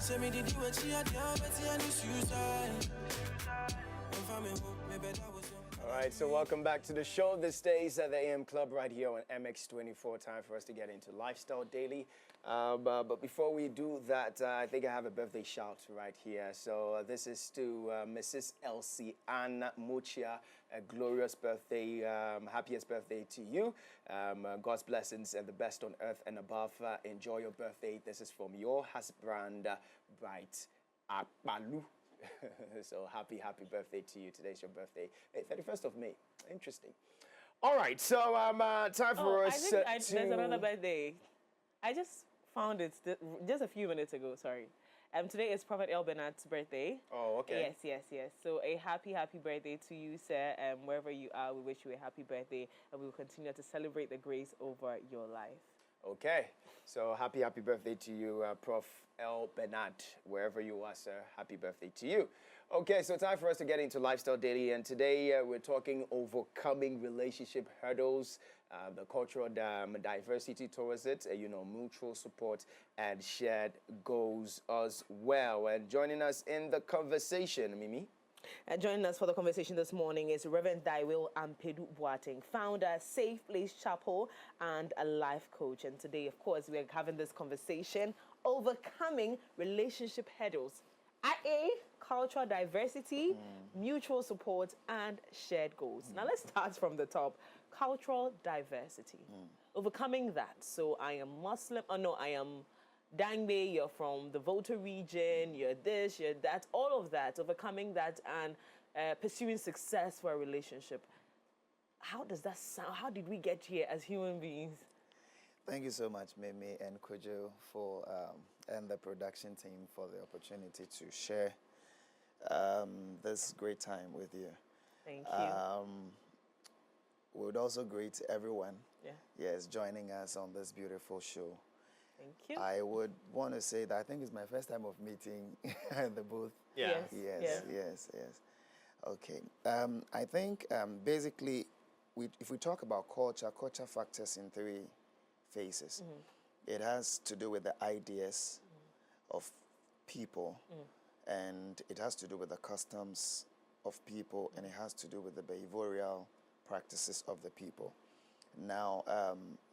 Say me did you a chia down, but see any suicide. If I'm in hope, maybe that was All right, so welcome back to the show. This day is at the AM Club right here on MX24. Time for us to get into Lifestyle Daily. But before we do that, I think I have a birthday shout right here. So this is to Mrs. Elsie Anna Muchia. A glorious birthday. Happiest birthday to you. God's blessings and the best on earth and above. Enjoy your birthday. This is from your husband, Bright Akbalu. So happy birthday to you. Today's your birthday. Hey, 31st of May. Interesting. All right, so time for us to... There's another birthday. I just found it just a few minutes ago, sorry. Today is Prophet El Benat's birthday. Oh, okay. Yes. So a happy birthday to you, sir. Wherever you are, we wish you a happy birthday, and we will continue to celebrate the grace over your life. Okay, so happy birthday to you, Prof. El Benat, wherever you are, sir. Happy birthday to you. Okay, so time for us to get into Lifestyle Daily, and today we're talking overcoming relationship hurdles, the cultural diversity towards it, mutual support and shared goals as well. And joining us in the conversation, Mimi. Joining us for the conversation this morning is Reverend Daiwil Ampedu Boateng, founder, Safe Place Chapel, and a life coach. And today, of course, we're having this conversation, overcoming relationship hurdles, i.e., cultural diversity, mutual support, and shared goals. Now, let's start from the top. Cultural diversity, overcoming that. So I am Muslim, I am Dangbe, you're from the Volta region, you're this, you're that, all of that, overcoming that and pursuing success for a relationship. How does that sound? How did we get here as human beings? Thank you so much, Mimi and Kojo, and the production team for the opportunity to share this great time with you. Thank you. We would also greet everyone, yes, joining us on this beautiful show. Thank you. I would want to say that I think it's my first time of meeting the booth. Yeah. Yes. Okay. I think basically, if we talk about culture factors in three phases. It has to do with the ideas of people, and it has to do with the customs of people, and it has to do with the behavioral practices of the people. Now,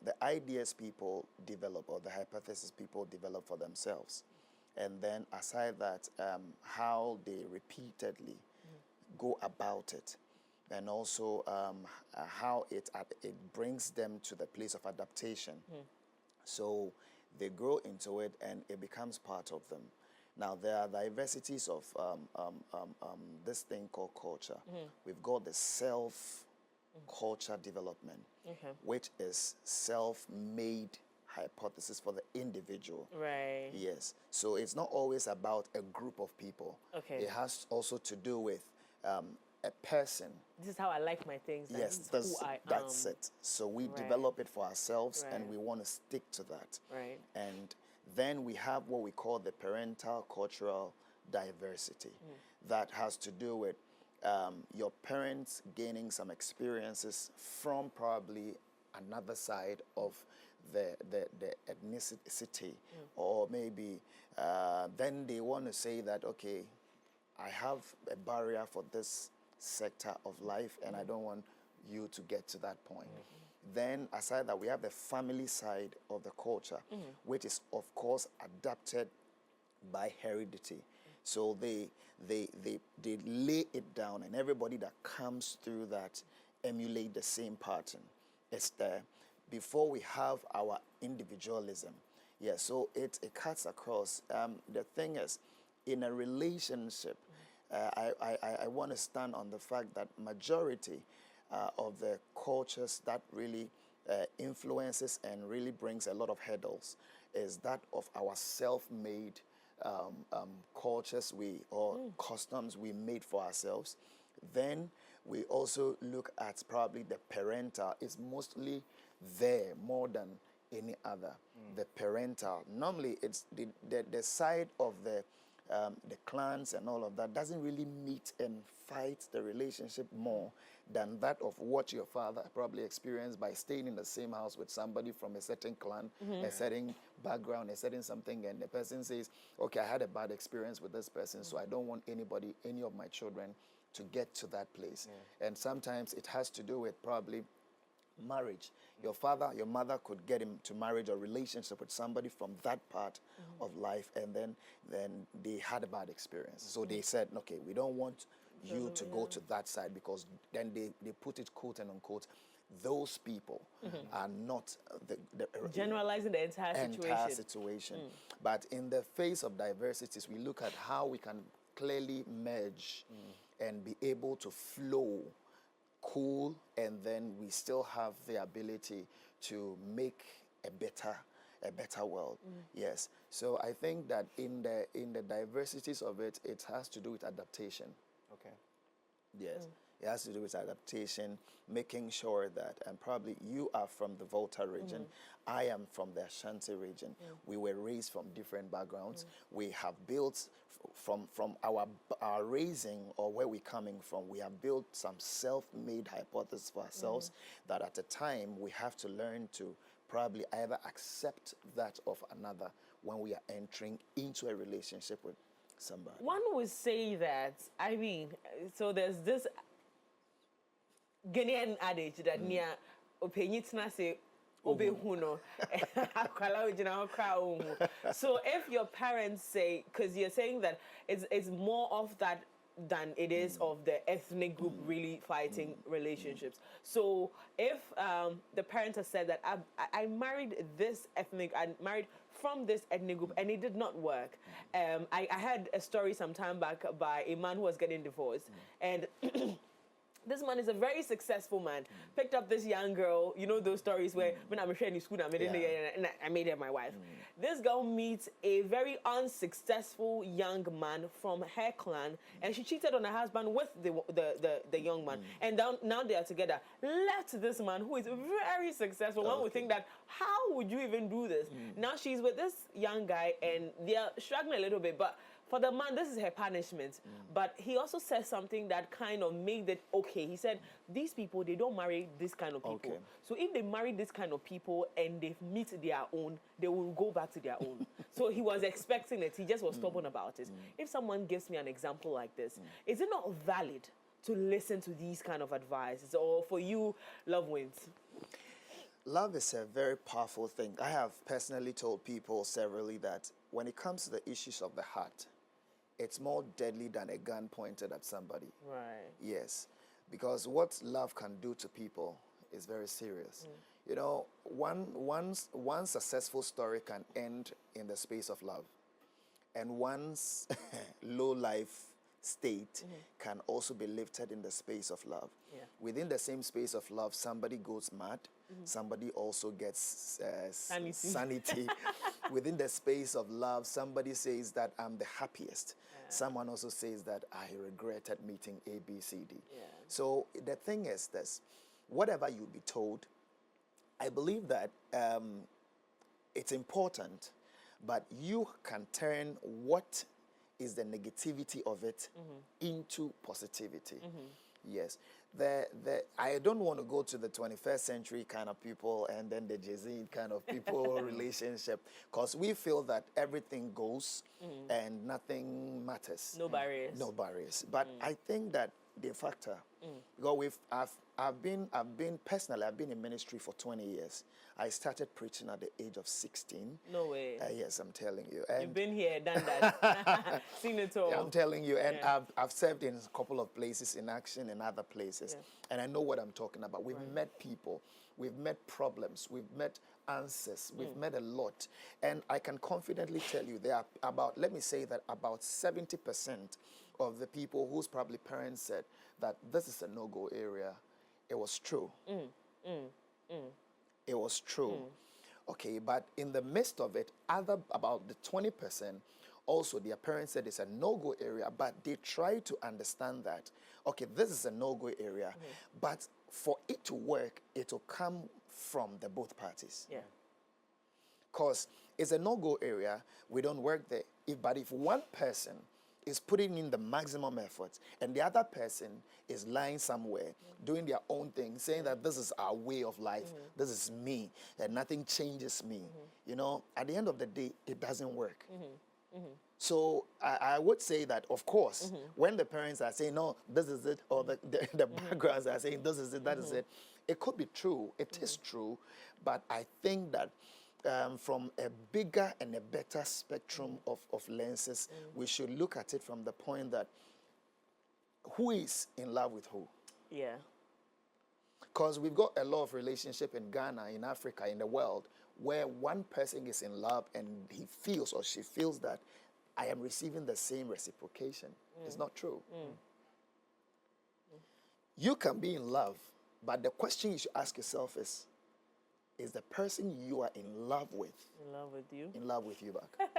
the ideas people develop, or the hypothesis people develop for themselves. And then aside that, how they repeatedly go about it, and also how it brings them to the place of adaptation. So they grow into it, and it becomes part of them. Now, there are diversities of this thing called culture. We've got the self-culture development, which is self-made hypothesis for the individual. Right. Yes. So it's not always about a group of people. Okay. It has also to do with a person. This is how I like my things. Yes, this is who I am. that's it. So we develop it for ourselves, and we want to stick to that. Right. And then we have what we call the parental cultural diversity. That has to do with your parents gaining some experiences from probably another side of the ethnicity, or maybe then they want to say that, okay, I have a barrier for this sector of life, and I don't want you to get to that point. Then aside that, we have the family side of the culture, which is of course adapted by heredity. So they lay it down, and everybody that comes through that emulate the same pattern. It's there before we have our individualism. Yeah, so it cuts across. The thing is, in a relationship, I want to stand on the fact that majority of the cultures that really influences and really brings a lot of hurdles is that of our self-made cultures or customs we made for ourselves. Then we also look at probably the parental. It's mostly there more than any other. The parental. Normally, it's the side of the clans and all of that doesn't really meet and fight the relationship more than that of what your father probably experienced by staying in the same house with somebody from a certain clan, a certain background, a certain something, and the person says, okay, I had a bad experience with this person, so I don't want any of my children to get to that place. And sometimes it has to do with probably marriage. Your father, your mother could get him to marriage or relationship with somebody from that part of life, and then they had a bad experience. So they said, okay, we don't want you to go to that side, because then they put it quote and unquote, those people are not the Generalizing the entire situation. But in the face of diversities, we look at how we can clearly merge and be able to flow cool, and then we still have the ability to make a better world. Yes. So I think that in the diversities of it, it has to do with adaptation. Okay. Yes. It has to do with adaptation, making sure that, and probably you are from the Volta region, I am from the Ashanti region. We were raised from different backgrounds. We have built from our raising, or where we're coming from, we have built some self-made hypothesis for ourselves that at a time we have to learn to probably either accept that of another when we are entering into a relationship with somebody. One would say that, I mean, so there's this Ghanaian adage that near openyitna say obehuno. So if your parents say, because you're saying that it's more of that than it is of the ethnic group really fighting relationships. So if the parents have said that I married this ethnic, I married from this ethnic group and it did not work. I had a story some time back by a man who was getting divorced, and this man is a very successful man. Picked up this young girl, you know those stories where when I'm in school, I made her my wife. This girl meets a very unsuccessful young man from her clan, and she cheated on her husband with the young man. And now they are together. Left this man who is very successful. One would think that, how would you even do this? Now she's with this young guy, and they are struggling a little bit, but for the man, this is her punishment. But he also said something that kind of made it okay. He said, these people, they don't marry this kind of people. Okay. So if they marry this kind of people and they meet their own, they will go back to their own. So he was expecting it. He just was stubborn about it. If someone gives me an example like this, is it not valid to listen to these kind of advice? Or for you, love wins? Love is a very powerful thing. I have personally told people severally that when it comes to the issues of the heart, it's more deadly than a gun pointed at somebody. Right. Yes, because what love can do to people is very serious. You know, one successful story can end in the space of love, and one's low life state can also be lifted in the space of love. Yeah. Within the same space of love, somebody goes mad, somebody also gets sanity. Within the space of love, somebody says that I'm the happiest. Someone also says that I regretted meeting A, B, C, D. So the thing is this, whatever you be told, I believe that it's important, but you can turn what is the negativity of it into positivity. Yes. I don't want to go to the 21st century kind of people and then the Jay-Z kind of people relationship, because we feel that everything goes and nothing matters. No barriers. No barriers. But I think that the factor, because I've been in ministry for 20 years. I started preaching at the age of 16. No way. Yes, I'm telling you. And you've been here, done that, seen it all. I'm telling you, and I've served in a couple of places in action and other places, and I know what I'm talking about. We've met people, we've met problems, we've met answers, we've met a lot, and I can confidently tell you there are about 70% of the people whose probably parents said that this is a no-go area. It was true. It was true. Okay, but in the midst of it, about the 20%, also their parents said it's a no-go area, but they try to understand that, okay, this is a no-go area, but for it to work, it will come from the both parties. Yeah. Because it's a no-go area, we don't work there. But if one person is putting in the maximum effort, and the other person is lying somewhere doing their own thing, saying that this is our way of life, this is me, and nothing changes me. You know, at the end of the day, it doesn't work. So I would say that, of course, when the parents are saying, no, this is it, or the backgrounds are saying, this is it, that is it, it could be true. It is true. But I think that from a bigger and a better spectrum of lenses, we should look at it from the point that who is in love with who? Yeah. Because we've got a lot of relationship in Ghana, in Africa, in the world, where one person is in love and he feels or she feels that I am receiving the same reciprocation. It's not true. You can be in love, but the question you should ask yourself is the person you are in love with In love with you? in love with you back?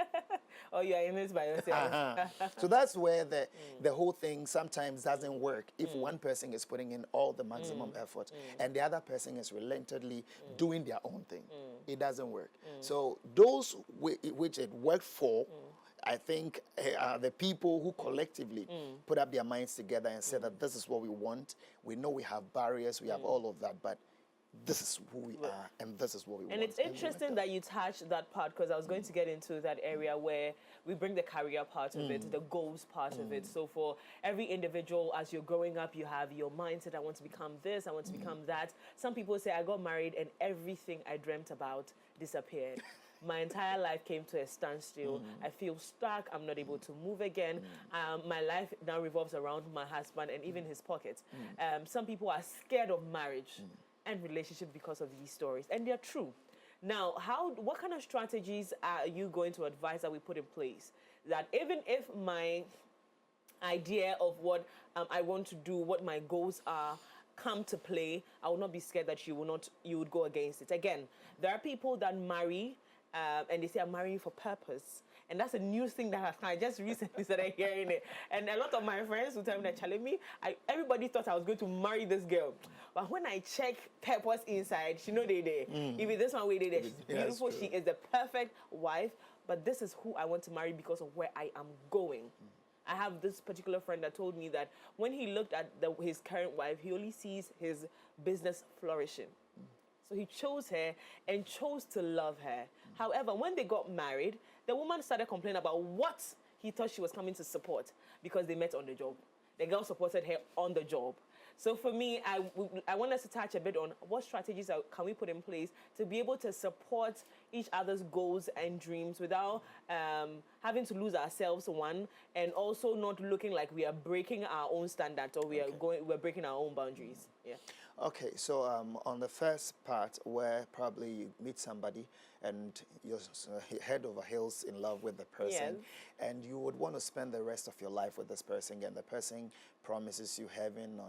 Or you are in this by yourself? So that's where the whole thing sometimes doesn't work if one person is putting in all the maximum effort and the other person is relentlessly doing their own thing. It doesn't work. So those which it worked for, I think the people who collectively put up their minds together and said that this is what we want. We know we have barriers, we have all of that, but this is who we are and this is what we want. And it's interesting that you touched that part, because I was going to get into that area where we bring the career part of it, the goals part of it. So for every individual, as you're growing up, you have your mindset, I want to become this, I want to become that. Some people say, I got married and everything I dreamt about disappeared. My entire life came to a standstill. I feel stuck. I'm not able to move again. My life now revolves around my husband and even his pockets. Some people are scared of marriage and relationship because of these stories, and they're true. Now, what kind of strategies are you going to advise that we put in place, that even if my idea of what I want to do, what my goals are, come to play, I will not be scared that you would go against it? Again, there are people that marry and they say, I'm marrying for purpose. And that's a new thing that I just recently started hearing it. And a lot of my friends will tell me that, challenge me, everybody thought I was going to marry this girl. But when I check purpose inside, she know they there. If it's this one way, they there. She's beautiful. She is the perfect wife. But this is who I want to marry because of where I am going. I have this particular friend that told me that when he looked at his current wife, he only sees his business flourishing. So he chose her and chose to love her. However, when they got married, the woman started complaining about what he thought she was coming to support because they met on the job. The girl supported her on the job. So for me, I want us to touch a bit on what strategies can we put in place to be able to support each other's goals and dreams without having to lose ourselves, one, and also not looking like we are breaking our own standards or we're breaking our own boundaries. Yeah. Okay, so on the first part, where probably you meet somebody and you're head over heels in love with the person, and you would want to spend the rest of your life with this person, and the person promises you heaven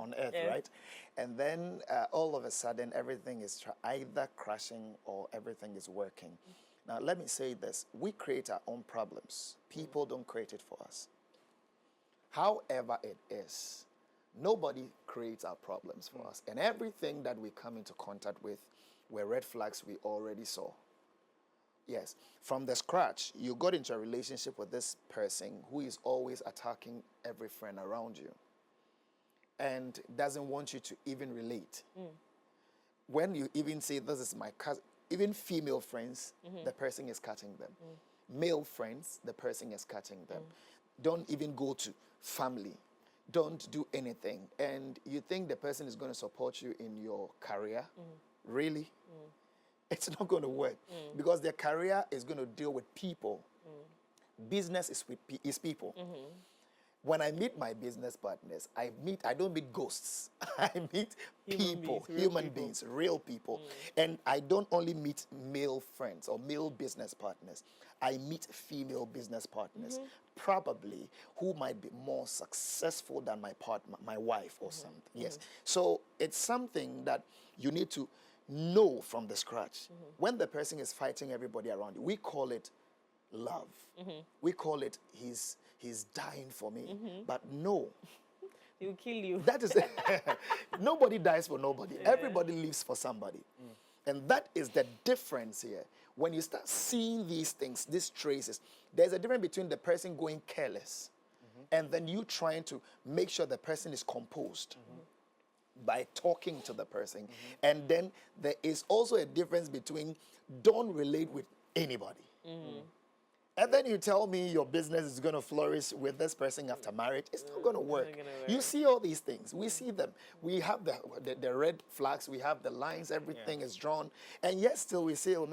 on earth, right? And then all of a sudden, everything is either crashing or everything is working. Now, let me say this. We create our own problems. People don't create it for us. However it is, nobody creates our problems for us. And everything that we come into contact with were red flags we already saw. Yes, from the scratch, you got into a relationship with this person who is always attacking every friend around you and doesn't want you to even relate. When you even say, this is my cousin, even female friends, the person is cutting them. Male friends, the person is cutting them. Don't even go to family. Don't do anything. And you think the person is going to support you in your career? Really? It's not going to work because their career is going to deal with people. Business is people. When I meet my business partners, I don't meet ghosts. I meet human beings, real people. And I don't only meet male friends or male business partners. I meet female business partners, probably who might be more successful than my partner, my wife or something. Yes. So it's something that you need to know from the scratch. When the person is fighting everybody around you, we call it love. We call it he's dying for me. But no. He'll kill you. That is nobody dies for nobody. Everybody lives for somebody. And that is the difference here. when you start seeing these things, these traces, there's a difference between the person going careless and then you trying to make sure the person is composed by talking to the person. And then there is also a difference between don't relate with anybody. And then you tell me your business is going to flourish with this person after marriage. It's not going to work. You see all these things. We see them. We have the red flags. We have the lines. Everything is drawn. And yet still we say, oh,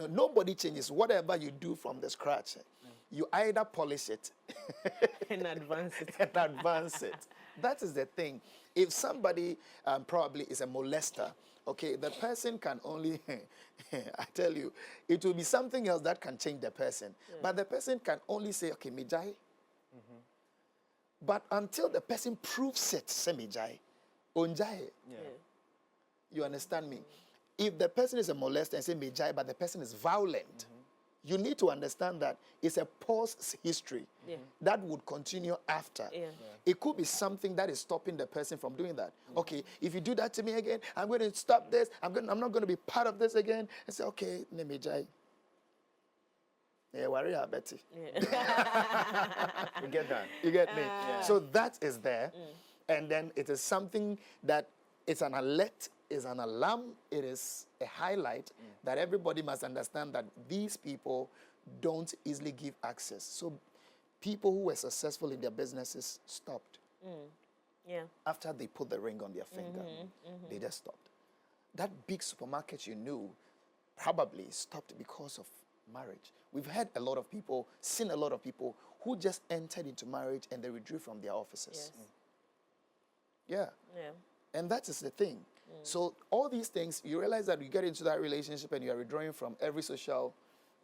nobody changes. Whatever you do from the scratch, you either polish it And advance it. and advance it. That is the thing. If somebody probably is a molester, okay, the person can only, I tell you, it will be something else that can change the person. But the person can only say, okay, Mijai. But until the person proves it, say Mijai, Onjai. You understand me? If the person is a molester and say Mijai, but the person is violent, you need to understand that it's a past history that would continue after. It could be something that is stopping the person from doing that. Okay, if you do that to me again, I'm going to stop this. I'm not going to be part of this again. And say, okay, Mijai. Yeah, worry about Betty. You get that? You get me? So that is there. And then it is something that it's an alert, is an alarm, it is a highlight that everybody must understand that these people don't easily give access. So people who were successful in their businesses stopped. After they put the ring on their finger, they just stopped. That big supermarket you knew probably stopped because of marriage. We've had a lot of people, seen a lot of people who just entered into marriage and they withdrew from their offices. And that is the thing. So all these things, you realize that you get into that relationship and you are withdrawing from every social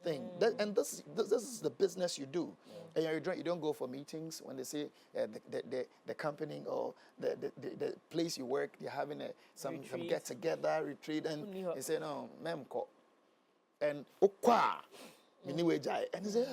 thing. And this is the business you do. And you're withdrawing, you don't go for meetings when they say the company or the place you work, they're having some get-together, retreat, and they say, no, memko. And okwa, anyway, and they say,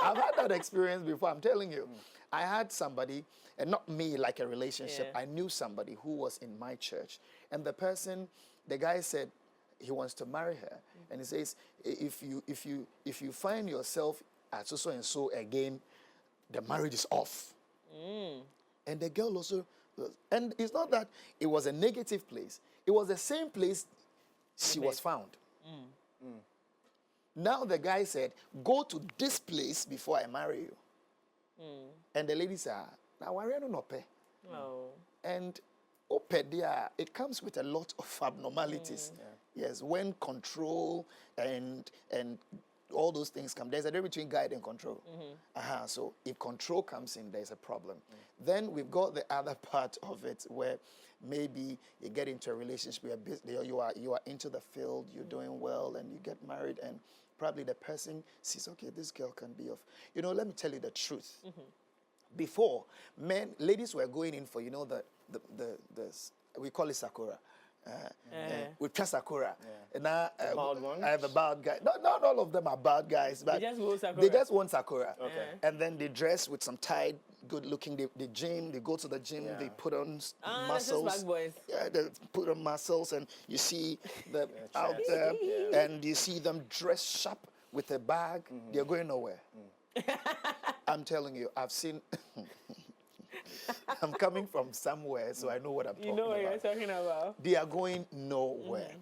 I've had that experience before, I'm telling you. I had somebody, and not me like a relationship, I knew somebody who was in my church. And the guy said he wants to marry her. And he says, if you find yourself at so and so again, the marriage is off. And the girl also, and it's not that it was a negative place. It was the same place she was found. Now the guy said, go to this place before I marry you. And the lady said, now why are you not pay? And it comes with a lot of abnormalities. Yes, when control and all those things come, there's a difference between guide and control. So if control comes in, there's a problem. Then we've got the other part of it where maybe you get into a relationship where you are into the field, you're doing well, and you get married, and probably the person sees, okay, this girl can be of, let me tell you the truth. Before, ladies were going in for, we call it Sakura. We trust Sakura. Now, I have a bad guy. Not all of them are bad guys, but they just want Sakura. And then they dress with some tight, good looking, they gym, they go to the gym, they put on muscles. They put on muscles, and you see them out there, and you see them dressed sharp with a bag. They're going nowhere. I'm telling you, I've seen. I'm coming from somewhere, so I know what I'm talking about. You know what you're talking about. They are going nowhere.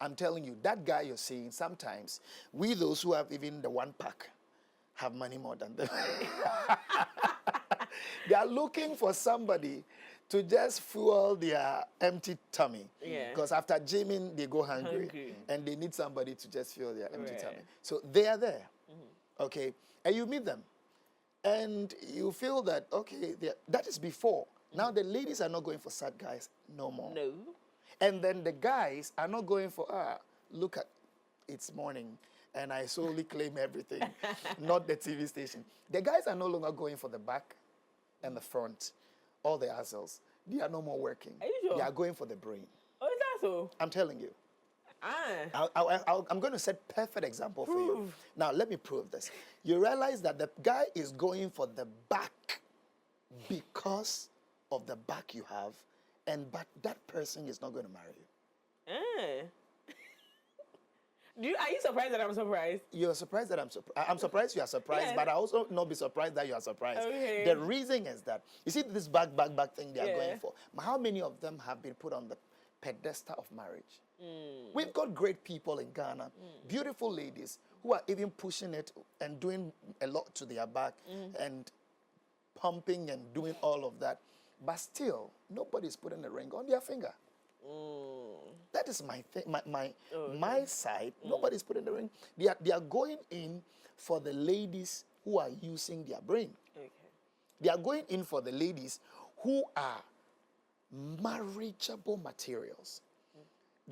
I'm telling you, that guy you're seeing, sometimes, we those who have even the one pack have money more than them. They are looking for somebody to just fuel their empty tummy. Because after gymming, they go hungry. And they need somebody to just fuel their empty tummy. So they are there. Okay? And you meet them. And you feel that, okay, that is before. Now the ladies are not going for sad guys no more. No. And then the guys are not going for, look at, it's morning, and I solely claim everything, not the TV station. The guys are no longer going for the back and the front, all the assholes. They are no more working. Are you sure? They are going for the brain. Oh, is that so? I'm telling you. I'm going to set perfect example for you. Now, let me prove this. You realize that the guy is going for the back because of the back you have, but that person is not going to marry you. Eh. Are you surprised that I'm surprised? You're surprised that I'm surprised you are surprised, Yes. but I also not be surprised that you are surprised. Okay. The reason is that, you see this back thing they are Yeah. going for. How many of them have been put on the pedestal of marriage? We've got great people in Ghana, beautiful ladies who are even pushing it and doing a lot to their back and pumping and doing all of that. But still, nobody's putting a ring on their finger. That is my thing, my side. Nobody's putting the ring. They are going in for the ladies who are using their brain. Okay. They are going in for the ladies who are marriageable materials.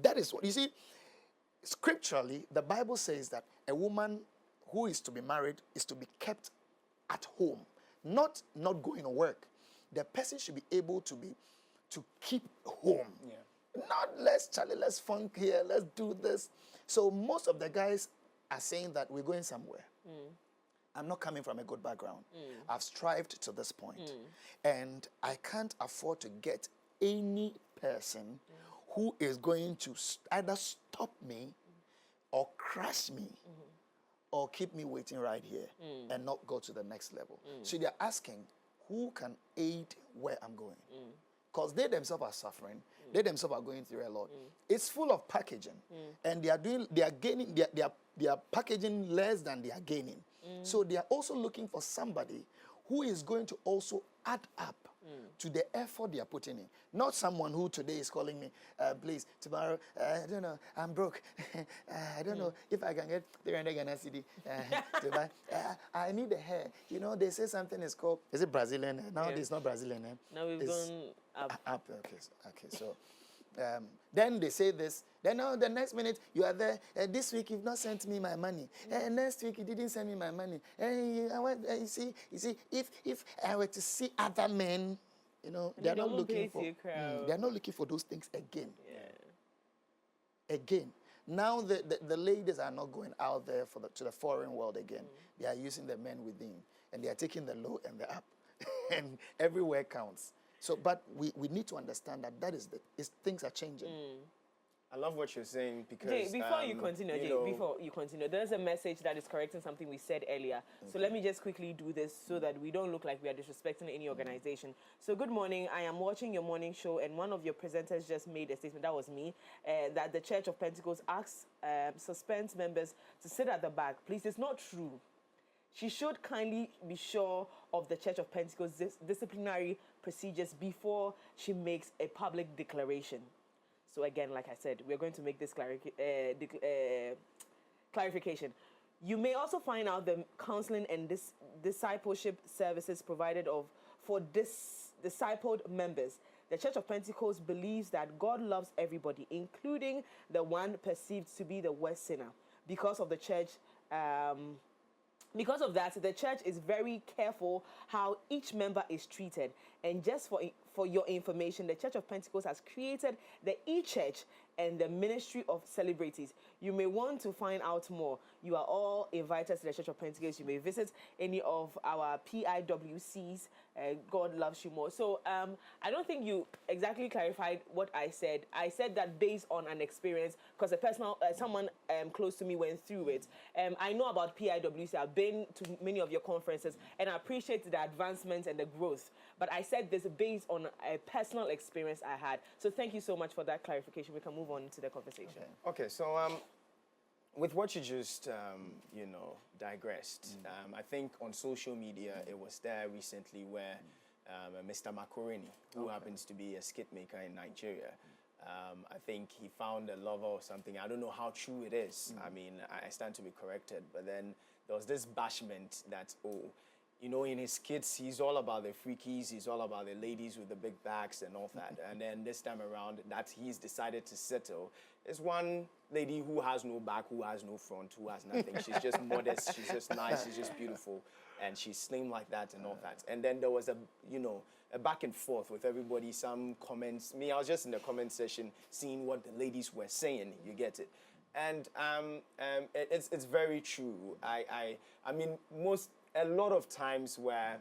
That is what you see. Scripturally, the Bible says that a woman who is to be married is to be kept at home, not going to work. The person should be able to keep home. Yeah. Not let's funk here, let's do this. So most of the guys are saying that we're going somewhere. I'm not coming from a good background. I've strived to this point. And I can't afford to get any person who is going to either stop me or crush me or keep me waiting right here and not go to the next level. So they're asking, who can aid where I'm going? Because they themselves are suffering. They themselves are going through a lot. It's full of packaging. And they are gaining, they are packaging less than they are gaining. So they are also looking for somebody who is going to also add up to the effort they are putting in. Not someone who today is calling me, please, tomorrow, I don't know, I'm broke. I don't know if I can get 300 Ghana cedi to buy. I need the hair. You know, they say something is called, is it Brazilian hair? No, it's not Brazilian hair. Now we've gone up. Up, okay, so then they say this. Then the next minute you are there. This week you've not sent me my money. Next week you didn't send me my money. You see, if I were to see other men, you know, they're not looking for. They're not looking for those things again. Yeah. Again, now the ladies are not going out there to the foreign world again. They are using the men within, and they are taking the low and the up, and everywhere counts. So, but we need to understand that things are changing. I love what you're saying because Jay, before you continue, there's a message that is correcting something we said earlier. So let me just quickly do this so that we don't look like we are disrespecting any organization. So good morning. I am watching your morning show, and one of your presenters just made a statement, that was me, that the Church of Pentecost asks suspense members to sit at the back. Please, it's not true. She should kindly be sure of the Church of Pentecost disciplinary procedures before she makes a public declaration. So again, like I said, we're going to make this clarification. You may also find out the counseling and discipleship services provided for discipled members. The Church of Pentecost believes that God loves everybody, including the one perceived to be the worst sinner. Because of that, the church is very careful how each member is treated. And just for your information, the Church of Pentecost has created the e-church and the Ministry of Celebrities. You may want to find out more. You are all invited to the Church of Pentecost. You may visit any of our PIWCs. God loves you more. So I don't think you exactly clarified what I said. I said that based on an experience, because someone close to me went through it. I know about PIWC. I've been to many of your conferences, and I appreciate the advancement and the growth. But I said this based on a personal experience I had. So thank you so much for that clarification. We can move on to the conversation. Okay, so with what you just digressed, I think on social media it was there recently where Mr. Makoreni, who happens to be a skit maker in Nigeria, I think he found a lover or something. I don't know how true it is. I mean, I stand to be corrected, but then there was this bashment that, in his skits, he's all about the freakies, he's all about the ladies with the big backs and all that. And then this time around, that he's decided to settle is one lady who has no back, who has no front, who has nothing. She's just modest, she's just nice, she's just beautiful, and she's slim like that and all that. And then there was a back and forth with everybody, some comments. I was just in the comment section seeing what the ladies were saying, you get it. And it's very true. I mean, a lot of times where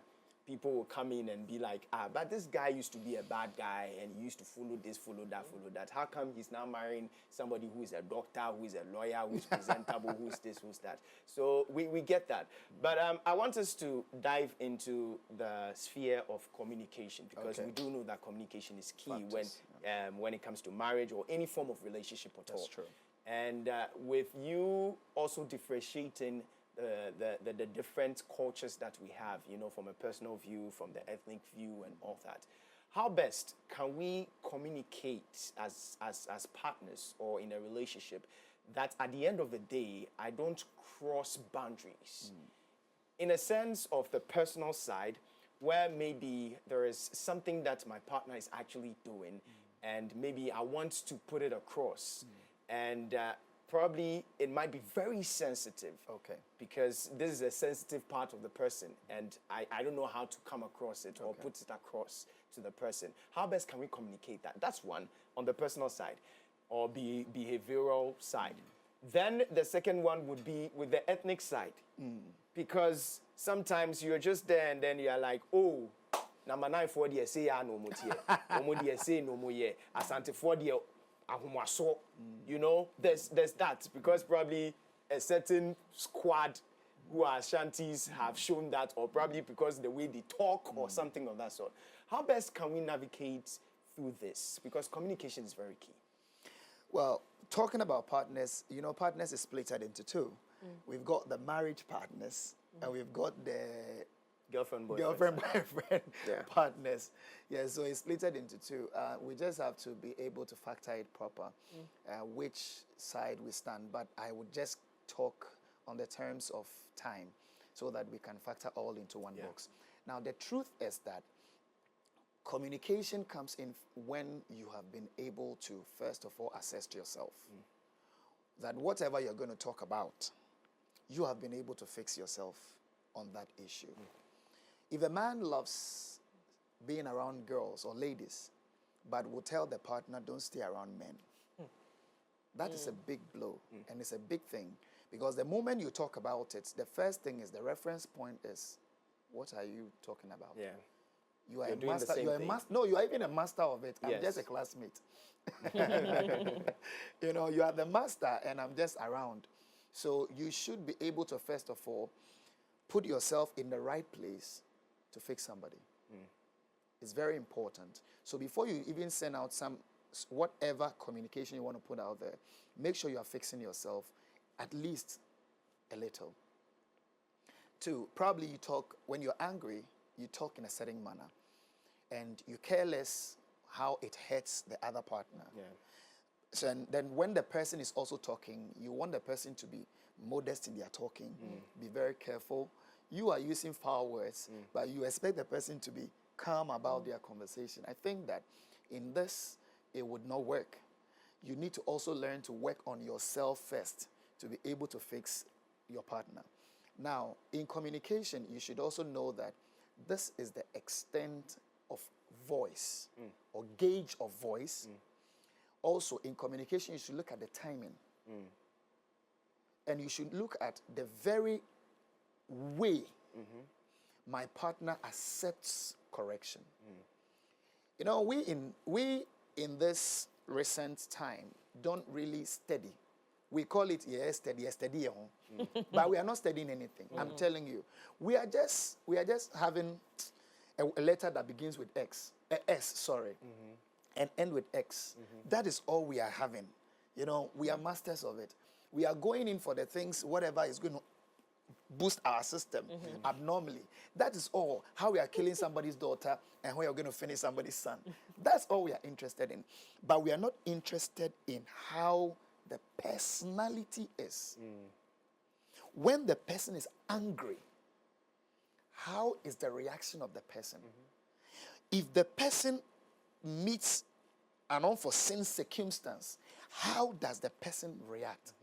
people will come in and be like, but this guy used to be a bad guy and he used to follow this, follow that, follow that. How come he's now marrying somebody who is a doctor, who is a lawyer, who is presentable, who's this, who's that? So we get that. But I want us to dive into the sphere of communication, because we do know that communication is key when it comes to marriage or any form of relationship at all. That's true. And with you also differentiating the different cultures that we have, you know, from a personal view, from the ethnic view and all that, how best can we communicate as partners or in a relationship that at the end of the day, I don't cross boundaries? In a sense of the personal side, where maybe there is something that my partner is actually doing and maybe I want to put it across. And probably it might be very sensitive. Because this is a sensitive part of the person and I don't know how to come across it or put it across to the person. How best can we communicate that? That's one on the personal side or behavioral side. Then the second one would be with the ethnic side. Because sometimes you're just there and then you're like, oh, number 9 for the say no more here. No say no more here. Asante for the ahumaso. You know, there's that, because probably a certain squad who are Ashantis have shown that, or probably because the way they talk or something of that sort. How best can we navigate through this? Because communication is very key. Well, talking about partners, you know, partners is split into two. We've got the marriage partners and we've got the Girlfriend, boyfriend partners. Yeah, so it's split into two. We just have to be able to factor it proper, which side we stand. But I would just talk on the terms of time so that we can factor all into one box. Now, the truth is that communication comes in when you have been able to, first of all, assess yourself. That whatever you're going to talk about, you have been able to fix yourself on that issue. If a man loves being around girls or ladies, but will tell the partner, don't stay around men, that is a big blow, and it's a big thing. Because the moment you talk about it, the first thing is, the reference point is, what are you talking about? You are a master. You are a master. No, you are even a master of it. I'm just a classmate. You know, you are the master, and I'm just around. So you should be able to, first of all, put yourself in the right place to fix somebody. It's very important. So before you even send out whatever communication you want to put out there, make sure you are fixing yourself at least a little. 2, probably you talk, when you're angry, you talk in a certain manner. And you care less how it hurts the other partner. So, and then when the person is also talking, you want the person to be modest in their talking. Be very careful. You are using foul words, but you expect the person to be calm about their conversation. I think that in this, it would not work. You need to also learn to work on yourself first to be able to fix your partner. Now, in communication, you should also know that this is the extent of voice or gauge of voice. Also, in communication, you should look at the timing. And you should look at the very way my partner accepts correction. You know, we in this recent time don't really study. We call it steady, but we are not studying anything. I'm telling you, we are just having a letter that begins with S, and end with X. That is all we are having. You know, we are masters of it. We are going in for the things, whatever is going to boost our system abnormally. That is all. How we are killing somebody's daughter and how we are going to finish somebody's son. That's all we are interested in. But we are not interested in how the personality is. When the person is angry, how is the reaction of the person? If the person meets an unforeseen circumstance, how does the person react?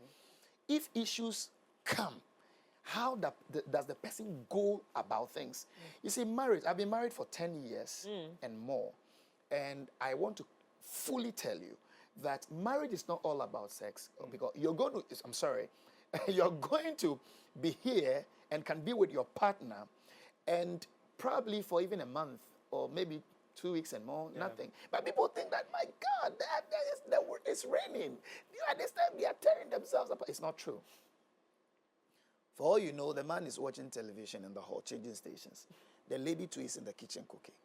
If issues come, how does the person go about things? You see, marriage, I've been married for 10 years and more. And I want to fully tell you that marriage is not all about sex. Because you're going to, I'm sorry, you're going to be here and can be with your partner, and probably for even a month or maybe 2 weeks and more, nothing. But people think that, my God, it's raining. At this time, they are tearing themselves apart. It's not true. For all you know, the man is watching television in the hall, changing stations. The lady too is in the kitchen cooking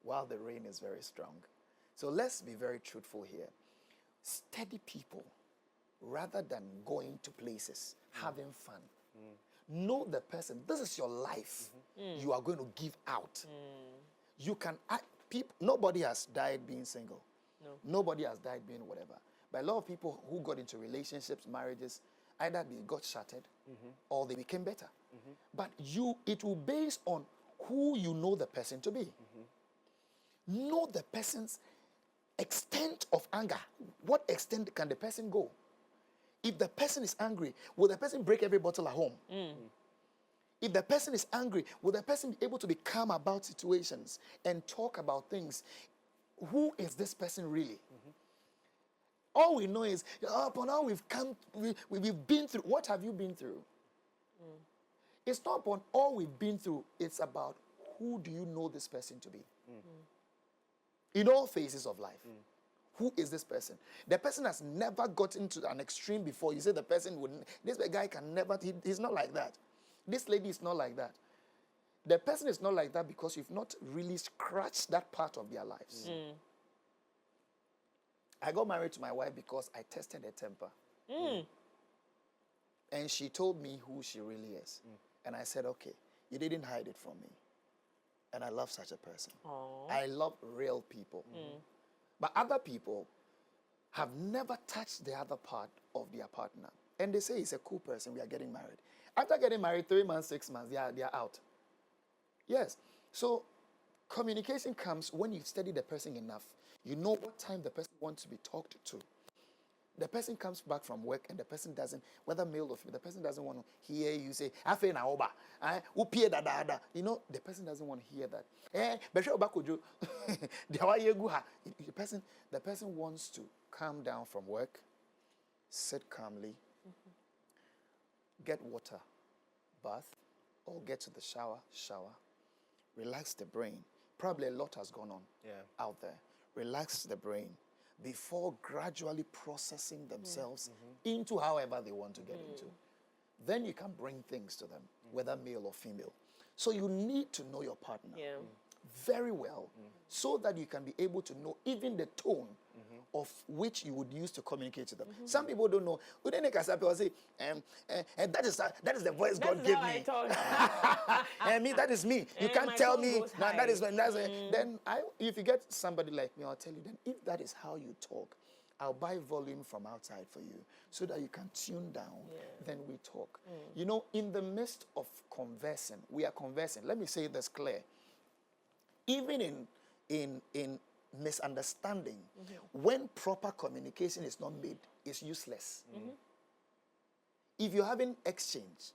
while the rain is very strong. So let's be very truthful here. Steady people, rather than going to places, having fun, know the person. This is your life. You are going to give out. You can, nobody has died being single. No. Nobody has died being whatever. But a lot of people who got into relationships, marriages, either they got shattered or they became better. But it will base on who you know the person to be. Know the person's extent of anger. What extent can the person go? If the person is angry, will the person break every bottle at home? If the person is angry, will the person be able to be calm about situations and talk about things? Who is this person really? All we know is, upon all we've been through. What have you been through? It's not upon all we've been through. It's about who do you know this person to be? In all phases of life. Who is this person? The person has never gotten to an extreme before. You say the person wouldn't. This guy can never. He's not like that. This lady is not like that. The person is not like that because you've not really scratched that part of their lives. I got married to my wife because I tested her temper. And she told me who she really is. And I said, okay, you didn't hide it from me. And I love such a person. Aww. I love real people. But other people have never touched the other part of their partner. And they say he's a cool person, we are getting married. After getting married, 3 months, 6 months, they are out. Yes. So communication comes when you study the person enough. You know what time the person wants to be talked to. The person comes back from work and the person doesn't, whether male or female, the person doesn't want to hear you say, Afe na oba, you know, the person doesn't want to hear that. The person wants to calm down from work, sit calmly, get water, bath, or get to the shower, relax the brain. Probably a lot has gone on out there. Relax the brain before gradually processing themselves into however they want to get into. Then you can bring things to them, whether male or female. So you need to know your partner very well so that you can be able to know even the tone of which you would use to communicate to them. Some people don't know. People say, that is the voice God gave me. And me, that is me. You can't tell me that is when then if you get somebody like me, I'll tell you, then if that is how you talk, I'll buy volume from outside for you so that you can tune down. Then we talk. You know, in the midst of conversing, we are conversing. Let me say this clear. Even in misunderstanding, when proper communication is not made, it's useless. If you're having exchange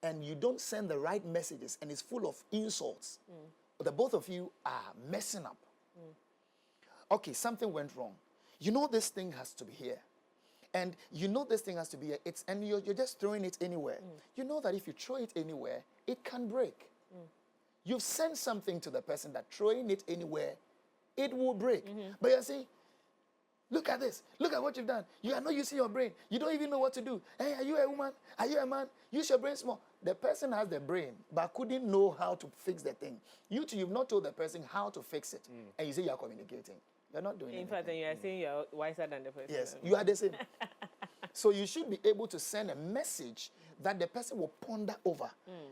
and you don't send the right messages and it's full of insults, the both of you are messing up. Okay, something went wrong. You know this thing has to be here. And you know this thing has to be here. And you're just throwing it anywhere. You know that if you throw it anywhere, it can break. You've sent something to the person that throwing it anywhere, it will break. But you see, look at this. Look at what you've done. You are not using your brain. You don't even know what to do. Hey, are you a woman? Are you a man? Use your brain small. The person has the brain, but couldn't know how to fix the thing. You too, you've not told the person how to fix it. And you say you're communicating. You're not doing it. In fact, you are saying you're wiser than the person. Yes, you are the same. So you should be able to send a message that the person will ponder over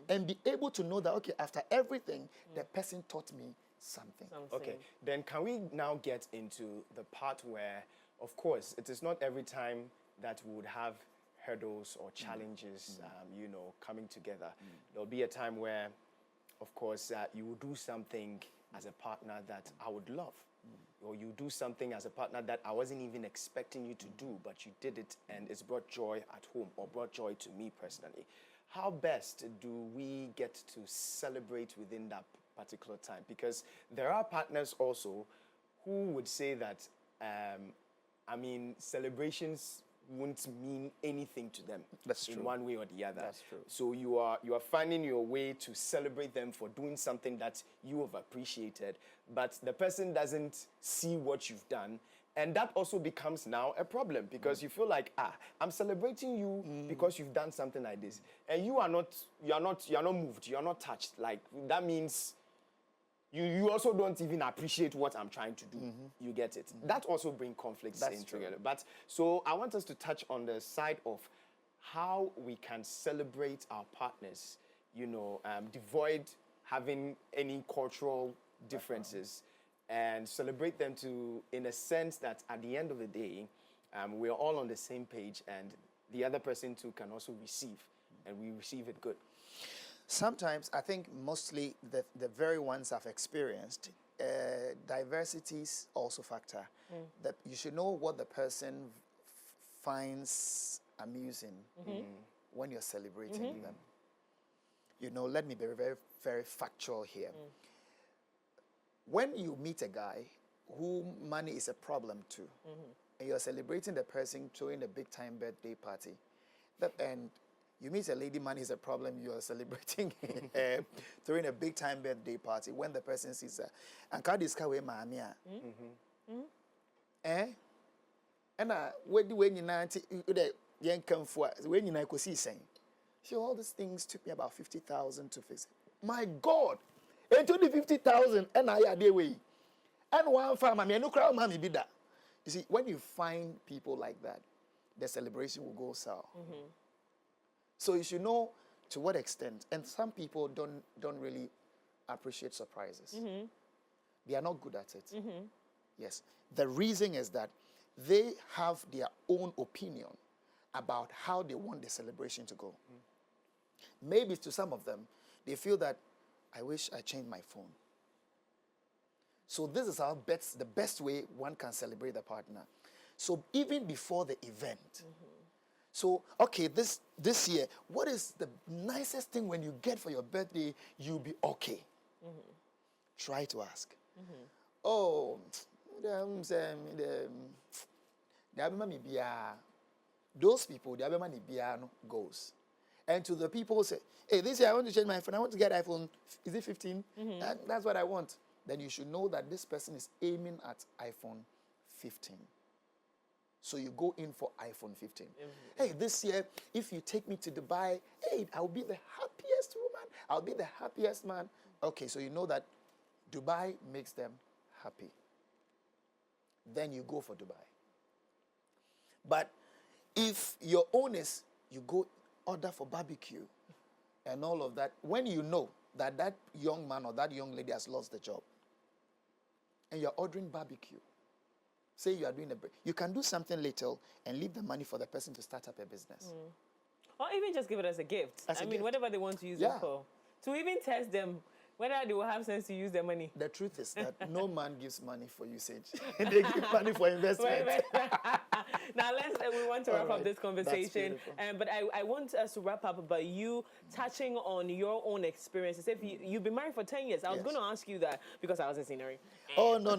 and be able to know that, okay, after everything, the person taught me something. Okay, then can we now get into the part where, of course, it is not every time that we would have hurdles or challenges, coming together. There'll be a time where, of course, you will do something as a partner that I would love. Or you do something as a partner that I wasn't even expecting you to do, but you did it and it's brought joy at home or brought joy to me personally. How best do we get to celebrate within that particular time? Because there are partners also who would say that, celebrations won't mean anything to them. That's in true. one way or the other. That's true. So you are finding your way to celebrate them for doing something that you have appreciated, but the person doesn't see what you've done. And that also becomes now a problem because you feel like, I'm celebrating you because you've done something like this. And you're not moved, you're not touched. Like that means you also don't even appreciate what I'm trying to do. You get it? That also brings conflicts in together. But so I want us to touch on the side of how we can celebrate our partners, devoid having any cultural differences, and celebrate them in a sense that at the end of the day, we're all on the same page, and the other person too can also receive, and we receive it good. Sometimes, I think mostly the very ones I've experienced, diversities also factor. That you should know what the person finds amusing when you're celebrating them. Let me be very, very factual here. When you meet a guy who money is a problem to, and you're celebrating the person throwing a big time birthday party, and you meet a lady, money is a problem, you're celebrating throwing a big time birthday party, when the person sees and can this car mamia. And when you come for when you could see saying, so all these things took me about 50,000 to fix it. My God! And 50,000 and I are way. And one farm, I mean, no crowd, mommy, be that. You see, when you find people like that, the celebration will go sour. So you should know to what extent. And some people don't really appreciate surprises. They are not good at it. Yes. The reason is that they have their own opinion about how they want the celebration to go. Maybe to some of them, they feel that I wish I changed my phone. So this is the best way one can celebrate the partner. So even before the event. So, okay, this year, what is the nicest thing when you get for your birthday, you'll be okay? Try to ask. Oh, those people, the money goes. And to the people who say, hey, this year I want to change my phone. I want to get iPhone, is it 15? That's what I want. Then you should know that this person is aiming at iPhone 15. So you go in for iPhone 15. Hey, this year, if you take me to Dubai, hey, I'll be the happiest woman. I'll be the happiest man. Okay, so you know that Dubai makes them happy. Then you go for Dubai. But if your own is, you go order for barbecue and all of that, when you know that that young man or that young lady has lost the job and you're ordering barbecue, say you are doing you can do something little and leave the money for the person to start up a business. Or even just give it as a gift. As a gift. Whatever they want to use it for. To even test them whether they will have sense to use their money. The truth is that no man gives money for usage. They give money for investment. Now we want to wrap up this conversation. That's But I want us to wrap up by you touching on your own experiences. If you've been married for 10 years, I was going to ask you that because I was in scenery. Oh, no.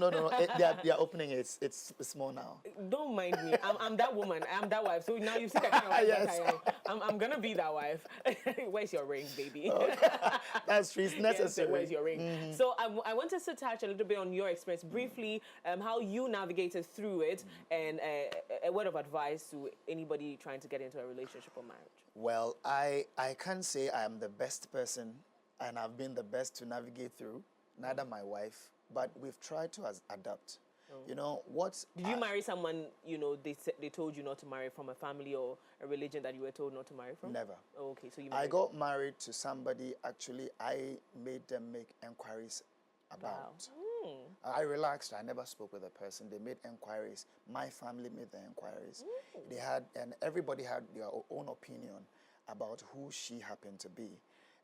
They are opening it. It's small now. Don't mind me. I'm that woman. I'm that wife. So now you see that kind of wife that I am. I'm going to be that wife. Where's your ring, baby? That's true. It's necessary. Yes, where's your ring? So I want us to touch a little bit on your experience briefly, how you navigated through it, and a word of advice to anybody trying to get into a relationship or marriage. Well, I can't say I am the best person and I've been the best to navigate through, neither my wife, but we've tried to adapt. You know, Did you marry someone, they told you not to marry from a family or a religion that you were told not to marry from? Never. Oh, okay, so you I got married to somebody, actually, I made them make inquiries about. Wow. I relaxed. I never spoke with the person. They made inquiries. My family made the inquiries. And everybody had their own opinion about who she happened to be.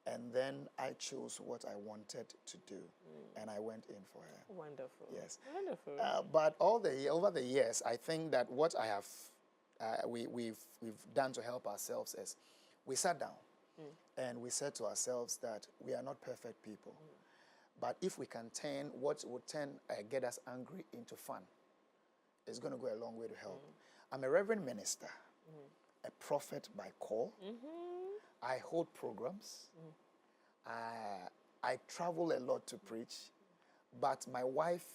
And then I chose what I wanted to do, and I went in for her. Wonderful. Yes. Wonderful. But over the years, I think that what I have, we've done to help ourselves is, we sat down and we said to ourselves that we are not perfect people, but if we can turn what would get us angry into fun, it's going to go a long way to help. I'm a reverend minister. a prophet by call. I hold programs. I travel a lot to preach, but my wife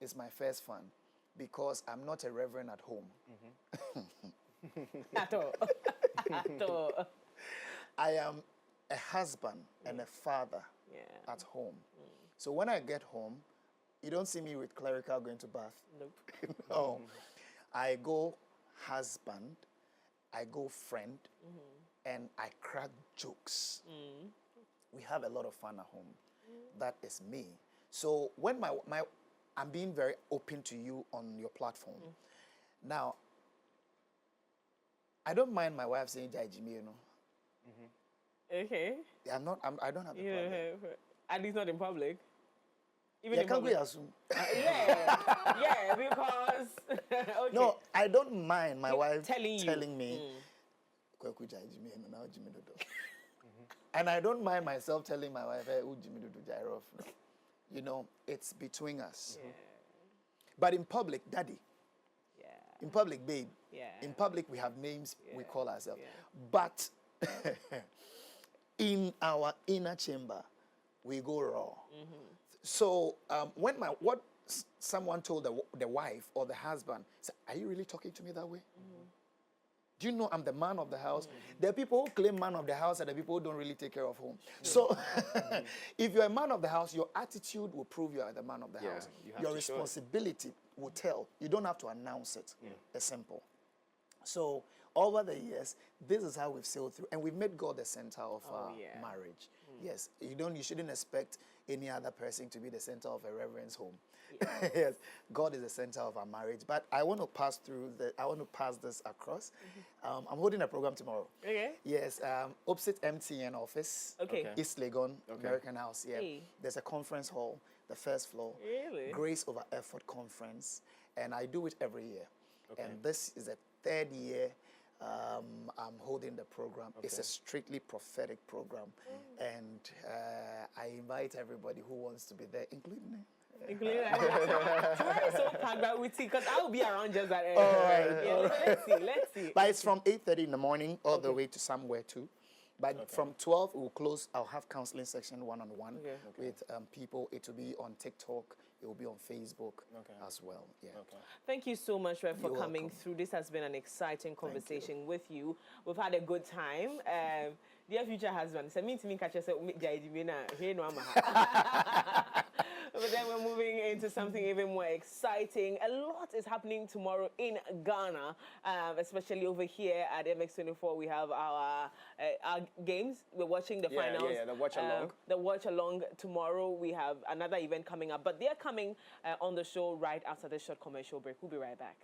is my first fan because I'm not a reverend at home. At all. At all. I am a husband and a father at home. So when I get home, you don't see me with clerical going to bath. Nope. No. I go husband, I go friend, and I crack jokes. We have a lot of fun at home. That is me. So when I'm being very open to you on your platform. Now, I don't mind my wife saying Jai Jimmy, you know. Okay. I don't have a problem. At least not in public. Even Yeah, in can't we public. assume? Yeah, because okay. No, I don't mind my wife telling me, "Kweku Jai Jimmy, no, now Jimmy Dodo." And I don't mind myself telling my wife, "Hey, who Jimmy Dodo Jairov?" You know, it's between us. But in public, daddy. Yeah. In public, babe. Yeah. In public, we have names we call ourselves. But in our inner chamber, we go raw. So when someone told the wife or the husband, say, "Are you really talking to me that way? Do you know I'm the man of the house?" There are people who claim man of the house and the people who don't really take care of home. So if you're a man of the house, your attitude will prove you are the man of the house. Your responsibility will tell. You don't have to announce it. It's simple. So over the years, this is how we've sailed through. And we've made God the center of our marriage. Yes, you shouldn't expect any other person to be the center of a reverend's home. Yes, God is the center of our marriage. But I want to pass this across. I'm holding a program tomorrow. Okay. Yes, opposite MTN office. Okay. East Legon, American House. Yeah. Hey. There's a conference hall, the first floor. Really? Grace Over Effort Conference, and I do it every year. And this is the third year I'm holding the program. It's a strictly prophetic program, and I invite everybody who wants to be there, including me. Including Try so packed that with because I will be around just that area. All right, Yeah, let's see. But it's from 8:30 in the morning all the way to somewhere too. But from 12, we'll close. I'll have counseling section one-on-one with people. It will be on TikTok. It will be on Facebook as well. Yeah. Thank you so much, Rev, for You're coming welcome. through. This has been an exciting conversation with you. We've had a good time. Dear future husband, so me to me catch us But then we're moving into something even more exciting. A lot is happening tomorrow in Ghana, especially over here at MX24. We have our games. We're watching the finals. Yeah, the watch along. The watch along tomorrow. We have another event coming up, but they're coming on the show right after this short commercial break. We'll be right back.